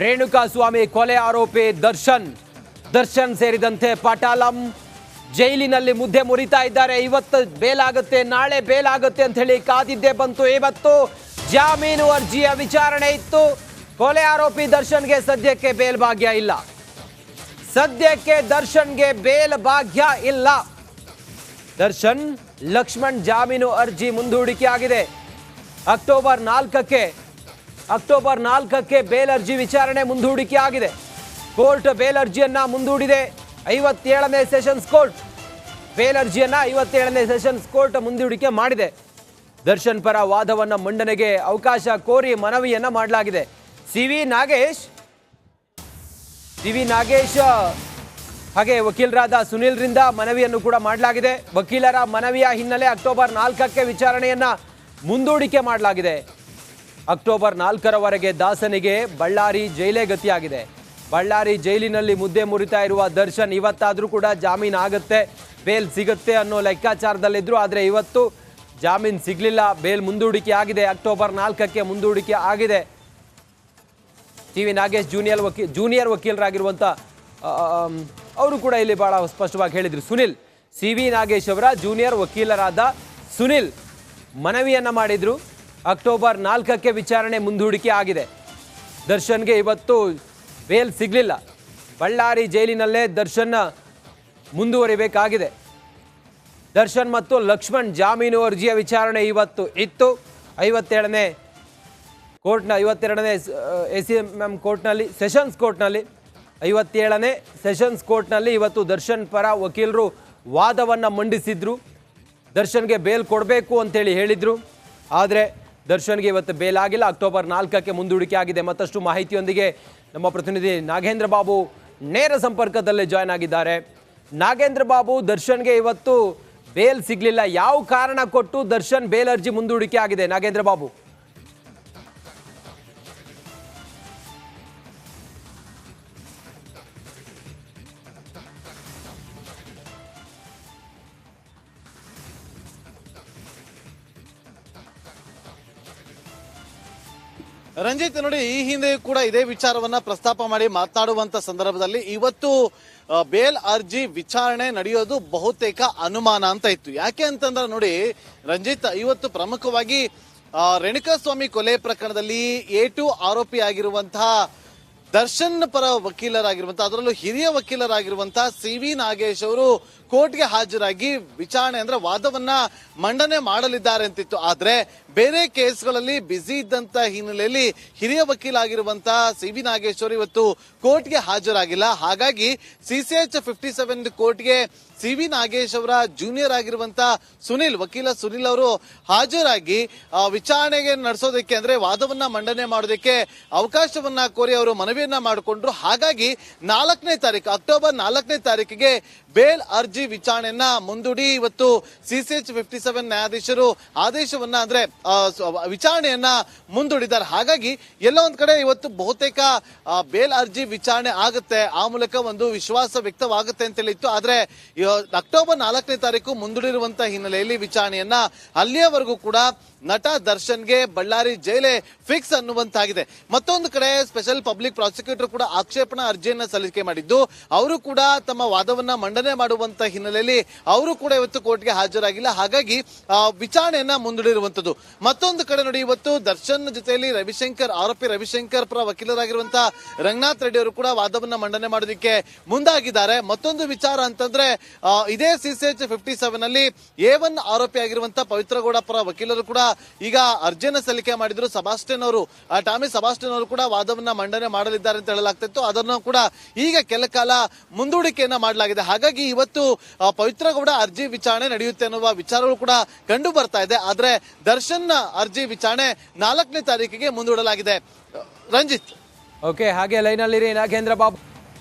ರೇಣುಕಾಸ್ವಾಮಿ ಕೊಲೆ ಆರೋಪಿ ದರ್ಶನ್ ಸೇರಿದಂತೆ ಪಟಾಲಂ ಜೈಲಿನಲ್ಲಿ ಮುದ್ದೆ ಮುರಿತಾ ಇದ್ದಾರೆ. ಇವತ್ತು ಬೇಲಾಗುತ್ತೆ, ನಾಳೆ ಬೇಲಾಗುತ್ತೆ ಅಂತ ಹೇಳಿ ಕಾದಿದ್ದೇ ಬಂತು. ಇವತ್ತು ಜಾಮೀನು ಅರ್ಜಿಯ ವಿಚಾರಣೆ ಇತ್ತು. ಕೊಲೆ ಆರೋಪಿ ದರ್ಶನ್ಗೆ ಸದ್ಯಕ್ಕೆ ಬೇಲ್ ಭಾಗ್ಯ ಇಲ್ಲ. ದರ್ಶನ್ ಲಕ್ಷ್ಮಣ್ ಜಾಮೀನು ಅರ್ಜಿ ಮುಂದೂಡಿಕೆ ಆಗಿದೆ. ಅಕ್ಟೋಬರ್ 4ಕ್ಕೆ ಬೇಲ್ ಅರ್ಜಿ ವಿಚಾರಣೆ ಮುಂದೂಡಿಕೆ ಆಗಿದೆ. ಕೋರ್ಟ್ ಬೇಲ್ ಅರ್ಜಿಯನ್ನ ಮುಂದೂಡಿದೆ. 57ನೇ ಸೆಷನ್ಸ್ ಕೋರ್ಟ್ ಬೇಲ್ ಅರ್ಜಿಯನ್ನ 57ನೇ ಸೆಷನ್ಸ್ ಕೋರ್ಟ್ ಮುಂದೂಡಿಕೆ ಮಾಡಿದೆ. ದರ್ಶನ್ ಪರ ವಾದವನ್ನ ಮಂಡನೆಗೆ ಅವಕಾಶ ಕೋರಿ ಮನವಿಯನ್ನ ಮಾಡಲಾಗಿದೆ. ಸಿ ವಿ ನಾಗೇಶ್ ಹಾಗೆ ವಕೀಲರಾದ ಸುನಿಲ್ರಿಂದ ಮನವಿಯನ್ನು ಕೂಡ ಮಾಡಲಾಗಿದೆ. ವಕೀಲರ ಮನವಿಯ ಹಿನ್ನೆಲೆ ಅಕ್ಟೋಬರ್ 4ಕ್ಕೆ ವಿಚಾರಣೆಯನ್ನ ಮುಂದೂಡಿಕೆ ಮಾಡಲಾಗಿದೆ. ಅಕ್ಟೋಬರ್ 4ರವರೆಗೆ ದಾಸನಿಗೆ ಬಳ್ಳಾರಿ ಜೈಲೇ ಗತಿಯಾಗಿದೆ. ಬಳ್ಳಾರಿ ಜೈಲಿನಲ್ಲಿ ಮುದ್ದೆ ಮುರಿತಾ ಇರುವ ದರ್ಶನ್ ಇವತ್ತಾದರೂ ಕೂಡ ಜಾಮೀನು ಆಗುತ್ತೆ, ಬೇಲ್ ಸಿಗುತ್ತೆ ಅನ್ನೋ ಲೆಕ್ಕಾಚಾರದಲ್ಲಿದ್ರು. ಆದರೆ ಇವತ್ತು ಜಾಮೀನು ಸಿಗಲಿಲ್ಲ. ಬೇಲ್ ಮುಂದೂಡಿಕೆ ಆಗಿದೆ. ಅಕ್ಟೋಬರ್ 4ಕ್ಕೆ ಮುಂದೂಡಿಕೆ ಆಗಿದೆ. ಟಿ ವಿ ನಾಗೇಶ್ ಜೂನಿಯರ್ ವಕೀಲರಾಗಿರುವಂಥ ಅವರು ಕೂಡ ಇಲ್ಲಿ ಬಹಳ ಸ್ಪಷ್ಟವಾಗಿ ಹೇಳಿದರು. ಸಿ ವಿ ನಾಗೇಶ್ ಅವರ ಜೂನಿಯರ್ ವಕೀಲರಾದ ಸುನಿಲ್ ಮನವಿಯನ್ನ ಮಾಡಿದ್ರು. ಅಕ್ಟೋಬರ್ 4ಕ್ಕೆ ವಿಚಾರಣೆ ಮುಂದೂಡಿಕೆ ಆಗಿದೆ. ದರ್ಶನ್ಗೆ ಇವತ್ತು ಬೇಲ್ ಸಿಗಲಿಲ್ಲ. ಬಳ್ಳಾರಿ ಜೈಲಿನಲ್ಲೇ ದರ್ಶನ್ ಮುಂದುವರಿಬೇಕಾಗಿದೆ. ದರ್ಶನ್ ಮತ್ತು ಲಕ್ಷ್ಮಣ್ ಜಾಮೀನು ಅರ್ಜಿಯ ವಿಚಾರಣೆ ಇವತ್ತು ಇತ್ತು. 52ನೇ ACMM ಕೋರ್ಟ್ನಲ್ಲಿ ಸೆಷನ್ಸ್ ಕೋರ್ಟ್ನಲ್ಲಿ 57ನೇ ಸೆಷನ್ಸ್ ಕೋರ್ಟ್ನಲ್ಲಿ ಇವತ್ತು ದರ್ಶನ್ ಪರ ವಕೀಲರು ವಾದವನ್ನು ಮಂಡಿಸಿದ್ರು. ದರ್ಶನ್ಗೆ ಬೇಲ್ ಕೊಡಬೇಕು ಅಂತೇಳಿ ಹೇಳಿದರು. ಆದರೆ ದರ್ಶನ್ಗೆ ಇವತ್ತು ಬೇಲ್ ಆಗಿಲ್ಲ. ಅಕ್ಟೋಬರ್ 4ಕ್ಕೆ ಮುಂದೂಡಿಕೆ ಆಗಿದೆ. ಮತ್ತಷ್ಟು ಮಾಹಿತಿಯೊಂದಿಗೆ ನಮ್ಮ ಪ್ರತಿನಿಧಿ ನಾಗೇಂದ್ರ ಬಾಬು ನೇರ ಸಂಪರ್ಕದಲ್ಲೇ ಜಾಯ್ನ್ ಆಗಿದ್ದಾರೆ. ನಾಗೇಂದ್ರ ಬಾಬು, ದರ್ಶನ್ಗೆ ಇವತ್ತು ಬೇಲ್ ಸಿಗಲಿಲ್ಲ. ಯಾವ ಕಾರಣ ಕೊಟ್ಟು ದರ್ಶನ್ ಬೇಲ್ ಅರ್ಜಿ ಮುಂದೂಡಿಕೆ ಆಗಿದೆ? ನಾಗೇಂದ್ರ ಬಾಬು. ರಂಜಿತ್, ನೋಡಿ, ಈ ಹಿಂದೆ ಕೂಡ ಇದೇ ವಿಚಾರವನ್ನ ಪ್ರಸ್ತಾಪ ಮಾಡಿ ಮಾತನಾಡುವಂತ ಸಂದರ್ಭದಲ್ಲಿ ಇವತ್ತು ಬೇಲ್ ಅರ್ಜಿ ವಿಚಾರಣೆ ನಡೆಯೋದು ಬಹುತೇಕ ಅನುಮಾನ ಅಂತ ಇತ್ತು. ಯಾಕೆ ಅಂತಂದ್ರೆ ನೋಡಿ ರಂಜಿತ್, ಇವತ್ತು ಪ್ರಮುಖವಾಗಿ ರೇಣುಕಾಸ್ವಾಮಿ ಕೊಲೆ ಪ್ರಕರಣದಲ್ಲಿ A2 ಆರೋಪಿ ಆಗಿರುವಂತಹ ದರ್ಶನ್ ಪರ ವಕೀಲರಾಗಿರುವಂತಹ, ಅದರಲ್ಲೂ ಹಿರಿಯ ವಕೀಲರಾಗಿರುವಂತಹ ಸಿ ವಿ ನಾಗೇಶ್ ಅವರು ಕೋರ್ಟ್ಗೆ ಹಾಜರಾಗಿ ವಿಚಾರಣೆ ಅಂದ್ರೆ ವಾದವನ್ನ ಮಂಡನೆ ಮಾಡಲಿದ್ದಾರೆ ಅಂತಿತ್ತು. ಆದ್ರೆ ಬೇರೆ ಕೇಸ್ಗಳಲ್ಲಿ ಬ್ಯುಸಿ ಇದ್ದಂತ ಹಿನ್ನೆಲೆಯಲ್ಲಿ ಹಿರಿಯ ವಕೀಲ ಆಗಿರುವಂತಹ ಸಿ ವಿ ನಾಗೇಶ್ ಅವರು ಇವತ್ತು ಕೋರ್ಟ್ಗೆ ಹಾಜರಾಗಿಲ್ಲ. ಹಾಗಾಗಿ CCH 57 ಕೋರ್ಟ್ಗೆ ಸಿ ವಿ ನಾಗೇಶ್ ಅವರ ಜೂನಿಯರ್ ಆಗಿರುವಂತಹ ವಕೀಲ ಸುನಿಲ್ ಅವರು ಹಾಜರಾಗಿ ವಿಚಾರಣೆಗೆ ನಡೆಸೋದಕ್ಕೆ ಅಂದ್ರೆ ವಾದವನ್ನ ಮಂಡನೆ ಮಾಡೋದಕ್ಕೆ ಅವಕಾಶವನ್ನ ಕೋರಿ ಅವರು ಮನವಿಯನ್ನ ಮಾಡಿಕೊಂಡ್ರು. ಹಾಗಾಗಿ ಅಕ್ಟೋಬರ್ 4ನೇ ತಾರೀಕಿಗೆ ಬೇಲ್ ಅರ್ಜಿ ವಿಚಾರಣೆಯನ್ನ ಮುಂದೂಡಿ ಇವತ್ತು CCH 57 ನ್ಯಾಯಾಧೀಶರು ಆದೇಶವನ್ನ ಅಂದ್ರೆ ವಿಚಾರಣೆಯನ್ನ ಮುಂದೂಡಿದ್ದಾರೆ. ಹಾಗಾಗಿ ಎಲ್ಲ ಒಂದ್ ಕಡೆ ಇವತ್ತು ಬಹುತೇಕ ಬೇಲ್ ಅರ್ಜಿ ವಿಚಾರಣೆ ಆಗುತ್ತೆ, ಆ ಮೂಲಕ ಒಂದು ವಿಶ್ವಾಸ ವ್ಯಕ್ತವಾಗುತ್ತೆ ಅಂತ ಹೇಳಿತ್ತು. ಆದ್ರೆ ಅಕ್ಟೋಬರ್ 4ನೇ ತಾರೀಕು ಮುಂದೂಡಿರುವಂತಹ ಹಿನ್ನೆಲೆಯಲ್ಲಿ ವಿಚಾರಣೆಯನ್ನ ಅಲ್ಲಿಯವರೆಗೂ ಕೂಡ ನಟ ದರ್ಶನ್ಗೆ ಬಳ್ಳಾರಿ ಜೈಲೇ ಫಿಕ್ಸ್ ಅನ್ನುವಂತಾಗಿದೆ. ಮತ್ತೊಂದು ಕಡೆ ಸ್ಪೆಷಲ್ ಪಬ್ಲಿಕ್ ಪ್ರಾಸಿಕ್ಯೂಟರ್ ಕೂಡ ಆಕ್ಷೇಪಣಾ ಅರ್ಜಿಯನ್ನ ಸಲ್ಲಿಕೆ ಮಾಡಿದ್ದು, ಅವರು ಕೂಡ ತಮ್ಮ ವಾದವನ್ನ ಮಂಡನೆ ಮಾಡುವಂತ ಹಿನ್ನೆಲೆಯಲ್ಲಿ ಅವರು ಕೂಡ ಇವತ್ತು ಕೋರ್ಟ್ಗೆ ಹಾಜರಾಗಿಲ್ಲ. ಹಾಗಾಗಿ ವಿಚಾರಣೆಯನ್ನ ಮುಂದೂಡಿರುವಂತದ್ದು. ಮತ್ತೊಂದು ಕಡೆ ನೋಡಿ, ಇವತ್ತು ದರ್ಶನ್ ಜೊತೆಯಲ್ಲಿ ಆರೋಪಿ ರವಿಶಂಕರ್ ಪರ ವಕೀಲರಾಗಿರುವಂತಹ ರಂಗನಾಥ್ ರೆಡ್ಡಿ ಅವರು ಕೂಡ ವಾದವನ್ನ ಮಂಡನೆ ಮಾಡೋದಕ್ಕೆ ಮುಂದಾಗಿದ್ದಾರೆ. ಮತ್ತೊಂದು ವಿಚಾರ ಅಂತಂದ್ರೆ ಇದೇ CCH 57 ನಲ್ಲಿ A1 ಆರೋಪಿ ಆಗಿರುವಂತಹ ಪವಿತ್ರಗೌಡ ಪರ ವಕೀಲರು ಕೂಡ ಈಗ ಅರ್ಜಿಯನ್ನ ಸಲ್ಲಿಕೆ ಮಾಡಿದ್ರು. ಟಾಮಿ ಸಬಾಸ್ಟಿನ್ ಅವರು ಕೂಡ ವಾದವನ್ನ ಮಂಡನೆ ಮಾಡಲಿದ್ದಾರೆ ಅಂತ ಹೇಳಲಾಗ್ತಿತ್ತು. ಅದನ್ನು ಕೂಡ ಈಗ ಕೆಲ ಕಾಲ ಮುಂದೂಡಿಕೆಯನ್ನ ಮಾಡಲಾಗಿದೆ. ಹಾಗಾಗಿ ಇವತ್ತು ಪವಿತ್ರಗೌಡ ಅರ್ಜಿ ವಿಚಾರಣೆ ನಡೆಯುತ್ತೆ ಅನ್ನುವ ವಿಚಾರಗಳು ಕೂಡ ಕಂಡು ಬರ್ತಾ ಇದೆ. ಆದ್ರೆ ದರ್ಶನ್ ಅರ್ಜಿ ವಿಚಾರಣೆ 4ನೇ ತಾರೀಕಿಗೆ ಮುಂದೂಡಲಾಗಿದೆ. ರಂಜಿತ್. ಓಕೆ, ಹಾಗೆ ಲೈನಲ್ಲಿರಿ ನಾಗೇಂದ್ರ ಬಾಬು.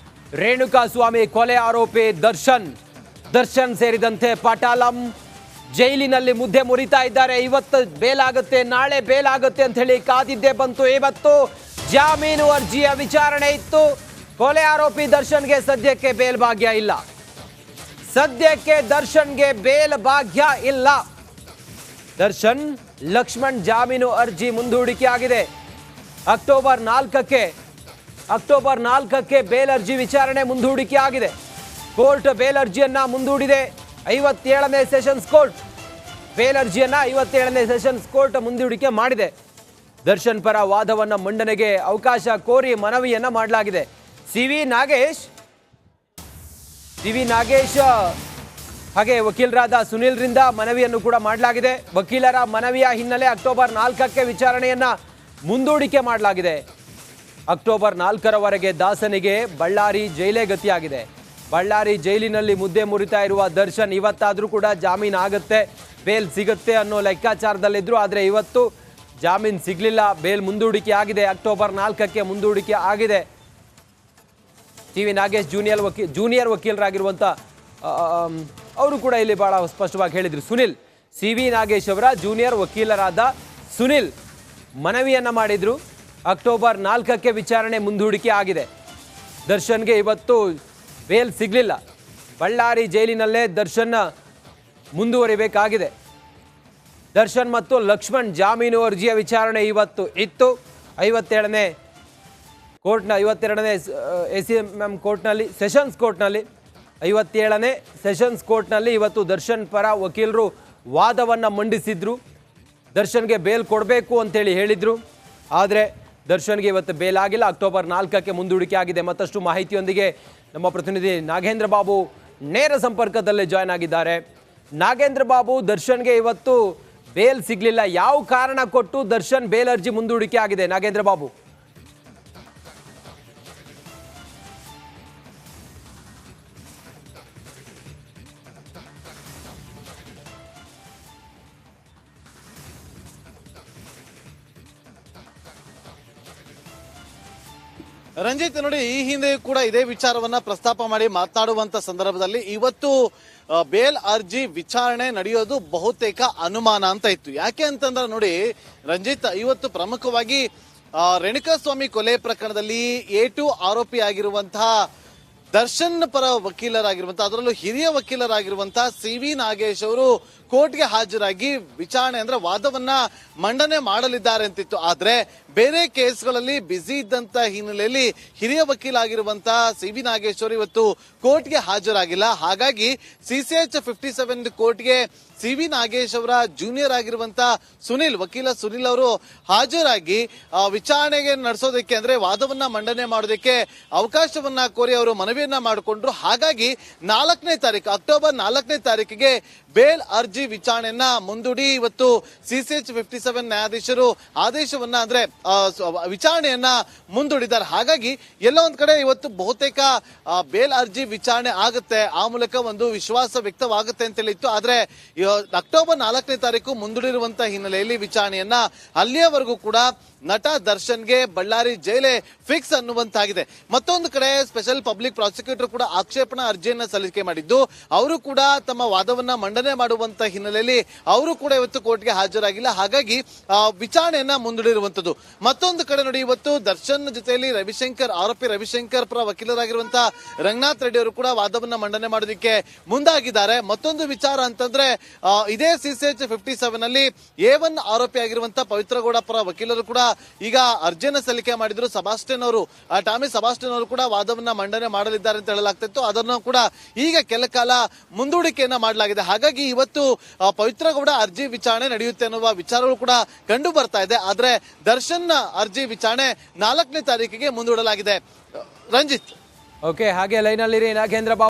ರೇಣುಕಾಸ್ವಾಮಿ ಕೊಲೆ ಆರೋಪಿ ದರ್ಶನ್ ಸೇರಿದಂತೆ ಪಟಾಲಂ ಜೈಲಿನಲ್ಲಿ ಮುದ್ದೆ ಮುರಿತಾ ಇದ್ದಾರೆ. ಇವತ್ತು ಬೇಲಾಗುತ್ತೆ, ನಾಳೆ ಬೇಲಾಗುತ್ತೆ ಅಂತ ಹೇಳಿ ಕಾದಿದ್ದೇ ಬಂತು. ಇವತ್ತು ಜಾಮೀನು ಅರ್ಜಿಯ ವಿಚಾರಣೆ ಇತ್ತು. ಕೊಲೆ ಆರೋಪಿ ದರ್ಶನ್ಗೆ ಸದ್ಯಕ್ಕೆ ಬೇಲ್ ಭಾಗ್ಯ ಇಲ್ಲ. ದರ್ಶನ್ ಲಕ್ಷ್ಮಣ್ ಜಾಮೀನು ಅರ್ಜಿ ಮುಂದೂಡಿಕೆ ಆಗಿದೆ. ಅಕ್ಟೋಬರ್ 4ಕ್ಕೆ ಅಕ್ಟೋಬರ್ 4ಕ್ಕೆ ಬೇಲ್ ಅರ್ಜಿ ವಿಚಾರಣೆ ಮುಂದೂಡಿಕೆ ಆಗಿದೆ. ಕೋರ್ಟ್ ಬೇಲ್ ಅರ್ಜಿಯನ್ನ ಮುಂದೂಡಿದೆ. 57ನೇ ಸೆಷನ್ಸ್ ಕೋರ್ಟ್ ಬೇಲ್ ಅರ್ಜಿಯನ್ನ 57ನೇ ಸೆಷನ್ಸ್ ಕೋರ್ಟ್ ಮುಂದೂಡಿಕೆ ಮಾಡಿದೆ. ದರ್ಶನ್ ಪರ ವಾದವನ್ನ ಮಂಡನೆಗೆ ಅವಕಾಶ ಕೋರಿ ಮನವಿಯನ್ನ ಮಾಡಲಾಗಿದೆ. ಸಿ ವಿ ನಾಗೇಶ್ ಹಾಗೆ ವಕೀಲರಾದ ಸುನಿಲ್ರಿಂದ ಮನವಿಯನ್ನು ಕೂಡ ಮಾಡಲಾಗಿದೆ. ವಕೀಲರ ಮನವಿಯ ಹಿನ್ನೆಲೆ ಅಕ್ಟೋಬರ್ 4ಕ್ಕೆ ವಿಚಾರಣೆಯನ್ನ ಮುಂದೂಡಿಕೆ ಮಾಡಲಾಗಿದೆ. ಅಕ್ಟೋಬರ್ 4ರವರೆಗೆ ದಾಸನಿಗೆ ಬಳ್ಳಾರಿ ಜೈಲೇ ಗತಿಯಾಗಿದೆ. ಬಳ್ಳಾರಿ ಜೈಲಿನಲ್ಲಿ ಮುದ್ದೆ ಮುರಿತಾ ಇರುವ ದರ್ಶನ್ ಇವತ್ತಾದರೂ ಕೂಡ ಜಾಮೀನು ಆಗುತ್ತೆ, ಬೇಲ್ ಸಿಗುತ್ತೆ ಅನ್ನೋ ಲೆಕ್ಕಾಚಾರದಲ್ಲಿದ್ರು. ಆದರೆ ಇವತ್ತು ಜಾಮೀನು ಸಿಗಲಿಲ್ಲ. ಬೇಲ್ ಮುಂದೂಡಿಕೆ ಆಗಿದೆ. ಅಕ್ಟೋಬರ್ 4ಕ್ಕೆ ಮುಂದೂಡಿಕೆ ಆಗಿದೆ. ಟಿ ವಿ ನಾಗೇಶ್ ಜೂನಿಯರ್ ವಕೀಲರಾಗಿರುವಂಥ ಅವರು ಕೂಡ ಇಲ್ಲಿ ಬಹಳ ಸ್ಪಷ್ಟವಾಗಿ ಹೇಳಿದರು. ಸಿ ವಿ ನಾಗೇಶ್ ಅವರ ಜೂನಿಯರ್ ವಕೀಲರಾದ ಸುನಿಲ್ ಮನವಿಯನ್ನ ಮಾಡಿದ್ರು. ಅಕ್ಟೋಬರ್ 4ಕ್ಕೆ ವಿಚಾರಣೆ ಮುಂದೂಡಿಕೆ ಆಗಿದೆ. ದರ್ಶನ್ಗೆ ಇವತ್ತು ಬೇಲ್ ಸಿಗಲಿಲ್ಲ. ಬಳ್ಳಾರಿ ಜೈಲಿನಲ್ಲೇ ದರ್ಶನ್ ಮುಂದುವರಿಬೇಕಾಗಿದೆ. ದರ್ಶನ್ ಮತ್ತು ಲಕ್ಷ್ಮಣ್ ಜಾಮೀನು ಅರ್ಜಿಯ ವಿಚಾರಣೆ ಇವತ್ತು ಇತ್ತು. 52ನೇ ACMM ಕೋರ್ಟ್ನಲ್ಲಿ ಸೆಷನ್ಸ್ ಕೋರ್ಟ್ನಲ್ಲಿ 57ನೇ ಸೆಷನ್ಸ್ ಕೋರ್ಟ್ನಲ್ಲಿ ಇವತ್ತು ದರ್ಶನ್ ಪರ ವಕೀಲರು ವಾದವನ್ನು ಮಂಡಿಸಿದ್ರು. ದರ್ಶನ್ಗೆ ಬೇಲ್ ಕೊಡಬೇಕು ಅಂತೇಳಿ ಹೇಳಿದರು. ಆದರೆ ದರ್ಶನ್ಗೆ ಇವತ್ತು ಬೇಲ್ ಆಗಿಲ್ಲ. ಅಕ್ಟೋಬರ್ 4ಕ್ಕೆ ಮುಂದೂಡಿಕೆ ಆಗಿದೆ. ಮತ್ತಷ್ಟು ಮಾಹಿತಿಯೊಂದಿಗೆ ನಮ್ಮ ಪ್ರತಿನಿಧಿ ನಾಗೇಂದ್ರ ಬಾಬು ನೇರ ಸಂಪರ್ಕದಲ್ಲೇ ಜಾಯ್ನ್ ಆಗಿದ್ದಾರೆ. ನಾಗೇಂದ್ರ ಬಾಬು, ದರ್ಶನ್ಗೆ ಇವತ್ತು ಬೇಲ್ ಸಿಗಲಿಲ್ಲ. ಯಾವ ಕಾರಣ ಕೊಟ್ಟು ದರ್ಶನ್ ಬೇಲ್ ಅರ್ಜಿ ಮುಂದೂಡಿಕೆ ಆಗಿದೆ? ನಾಗೇಂದ್ರ ಬಾಬು. ರಂಜಿತ್, ನೋಡಿ, ಈ ಹಿಂದೆ ಕೂಡ ಇದೇ ವಿಚಾರವನ್ನ ಪ್ರಸ್ತಾಪ ಮಾಡಿ ಮಾತನಾಡುವಂತ ಸಂದರ್ಭದಲ್ಲಿ ಇವತ್ತು ಬೇಲ್ ಅರ್ಜಿ ವಿಚಾರಣೆ ನಡೆಯೋದು ಬಹುತೇಕ ಅನುಮಾನ ಅಂತ ಇತ್ತು. ಯಾಕೆ ಅಂತಂದ್ರೆ ನೋಡಿ ರಂಜಿತ್, ಇವತ್ತು ಪ್ರಮುಖವಾಗಿ ರೇಣುಕಾಸ್ವಾಮಿ ಕೊಲೆ ಪ್ರಕರಣದಲ್ಲಿ A2 ಆರೋಪಿ ಆಗಿರುವಂತಹ ದರ್ಶನ್ ಪರ ವಕೀಲರಾಗಿರುವಂತಹ, ಅದರಲ್ಲೂ ಹಿರಿಯ ವಕೀಲರಾಗಿರುವಂತಹ ಸಿ ವಿ ನಾಗೇಶ್ ಅವರು ಕೋರ್ಟ್ಗೆ ಹಾಜರಾಗಿ ವಿಚಾರಣೆ ಅಂದ್ರೆ ವಾದವನ್ನ ಮಂಡನೆ ಮಾಡಲಿದ್ದಾರೆ ಅಂತಿತ್ತು. ಆದ್ರೆ ಬೇರೆ ಕೇಸ್ಗಳಲ್ಲಿ ಬ್ಯುಸಿ ಇದ್ದಂತ ಹಿನ್ನೆಲೆಯಲ್ಲಿ ಹಿರಿಯ ವಕೀಲ ಆಗಿರುವಂತಹ ಸಿ ವಿ ನಾಗೇಶ್ ಅವರು ಇವತ್ತು ಕೋರ್ಟ್ಗೆ ಹಾಜರಾಗಿಲ್ಲ. ಹಾಗಾಗಿ CCH 57 ಕೋರ್ಟ್ಗೆ ಸಿ ವಿ ನಾಗೇಶ್ ಅವರ ಜೂನಿಯರ್ ಆಗಿರುವಂತಹ ವಕೀಲ ಸುನಿಲ್ ಅವರು ಹಾಜರಾಗಿ ವಿಚಾರಣೆಗೆ ನಡೆಸೋದಕ್ಕೆ ಅಂದ್ರೆ ವಾದವನ್ನ ಮಂಡನೆ ಮಾಡೋದಕ್ಕೆ ಅವಕಾಶವನ್ನ ಕೋರಿ ಅವರು ಮನವಿಯನ್ನ ಮಾಡಿಕೊಂಡ್ರು. ಹಾಗಾಗಿ ಅಕ್ಟೋಬರ್ 4ನೇ ತಾರೀಕಿಗೆ ಬೇಲ್ ಅರ್ಜಿ ವಿಚಾರಣೆಯನ್ನ ಮುಂದೂಡಿ ಇವತ್ತು CCH 57 ನ್ಯಾಯಾಧೀಶರು ಆದೇಶವನ್ನ ಅಂದ್ರೆ ವಿಚಾರಣೆಯನ್ನ ಮುಂದೂಡಿದ್ದಾರೆ. ಹಾಗಾಗಿ ಎಲ್ಲ ಒಂದ್ ಕಡೆ ಇವತ್ತು ಬಹುತೇಕ ಬೇಲ್ ಅರ್ಜಿ ವಿಚಾರಣೆ ಆಗುತ್ತೆ, ಆ ಮೂಲಕ ಒಂದು ವಿಶ್ವಾಸ ವ್ಯಕ್ತವಾಗುತ್ತೆ ಅಂತ ಹೇಳಿತ್ತು. ಆದ್ರೆ ಅಕ್ಟೋಬರ್ 4ನೇ ತಾರೀಕು ಮುಂದೂಡಿರುವಂತಹ ಹಿನ್ನೆಲೆಯಲ್ಲಿ ವಿಚಾರಣೆಯನ್ನ ಅಲ್ಲಿಯವರೆಗೂ ಕೂಡ ನಟ ದರ್ಶನ್ಗೆ ಬಳ್ಳಾರಿ ಜೈಲೇ ಫಿಕ್ಸ್ ಅನ್ನುವಂತಾಗಿದೆ. ಮತ್ತೊಂದು ಕಡೆ ಸ್ಪೆಷಲ್ ಪಬ್ಲಿಕ್ ಪ್ರಾಸಿಕ್ಯೂಟರ್ ಕೂಡ ಆಕ್ಷೇಪಣಾ ಅರ್ಜಿಯನ್ನ ಸಲ್ಲಿಕೆ ಮಾಡಿದ್ದು, ಅವರು ಕೂಡ ತಮ್ಮ ವಾದವನ್ನ ಮಂಡನೆ ಮಾಡುವಂತ ಹಿನ್ನೆಲೆಯಲ್ಲಿ ಅವರು ಕೂಡ ಇವತ್ತು ಕೋರ್ಟ್ಗೆ ಹಾಜರಾಗಿಲ್ಲ. ಹಾಗಾಗಿ ವಿಚಾರಣೆಯನ್ನ ಮುಂದೂಡಿರುವಂತದ್ದು. ಮತ್ತೊಂದು ಕಡೆ ನೋಡಿ, ಇವತ್ತು ದರ್ಶನ್ ಜೊತೆಯಲ್ಲಿ ಆರೋಪಿ ರವಿಶಂಕರ್ ಪರ ವಕೀಲರಾಗಿರುವಂತಹ ರಂಗನಾಥ್ ರೆಡ್ಡಿ ಅವರು ಕೂಡ ವಾದವನ್ನ ಮಂಡನೆ ಮಾಡೋದಕ್ಕೆ ಮುಂದಾಗಿದ್ದಾರೆ. ಮತ್ತೊಂದು ವಿಚಾರ ಅಂತಂದ್ರೆ ಇದೇ CCH 57 ನಲ್ಲಿ A1 ಆರೋಪಿ ಆಗಿರುವಂತಹ ಪವಿತ್ರಗೌಡ ಪರ ವಕೀಲರು ಕೂಡ ಈಗ ಅರ್ಜಿಯನ್ನ ಸಲ್ಲಿಕೆ ಮಾಡಿದ್ರು. ಟಾಮಿ ಸಬಾಸ್ಟಿನ್ ಅವರು ಕೂಡ ವಾದವನ್ನ ಮಂಡನೆ ಮಾಡಲಿದ್ದಾರೆ ಅಂತ ಹೇಳಲಾಗ್ತಿತ್ತು. ಅದನ್ನು ಕೂಡ ಈಗ ಕೆಲ ಕಾಲ ಮುಂದೂಡಿಕೆಯನ್ನ ಮಾಡಲಾಗಿದೆ. ಹಾಗಾಗಿ ಇವತ್ತು ಪವಿತ್ರಗೌಡ ಅರ್ಜಿ ವಿಚಾರಣೆ ನಡೆಯುತ್ತೆ ಅನ್ನುವ ವಿಚಾರಗಳು ಕೂಡ ಕಂಡು ಬರ್ತಾ ಇದೆ. ಆದ್ರೆ ದರ್ಶನ್ ಅರ್ಜಿ ವಿಚಾರಣೆ 4ನೇ ತಾರೀಕಿಗೆ ಮುಂದೂಡಲಾಗಿದೆ. ರಂಜಿತ್. ಓಕೆ, ಹಾಗೆ ಲೈನಲ್ಲಿರಿ ನಾಗೇಂದ್ರ ಬಾಬು.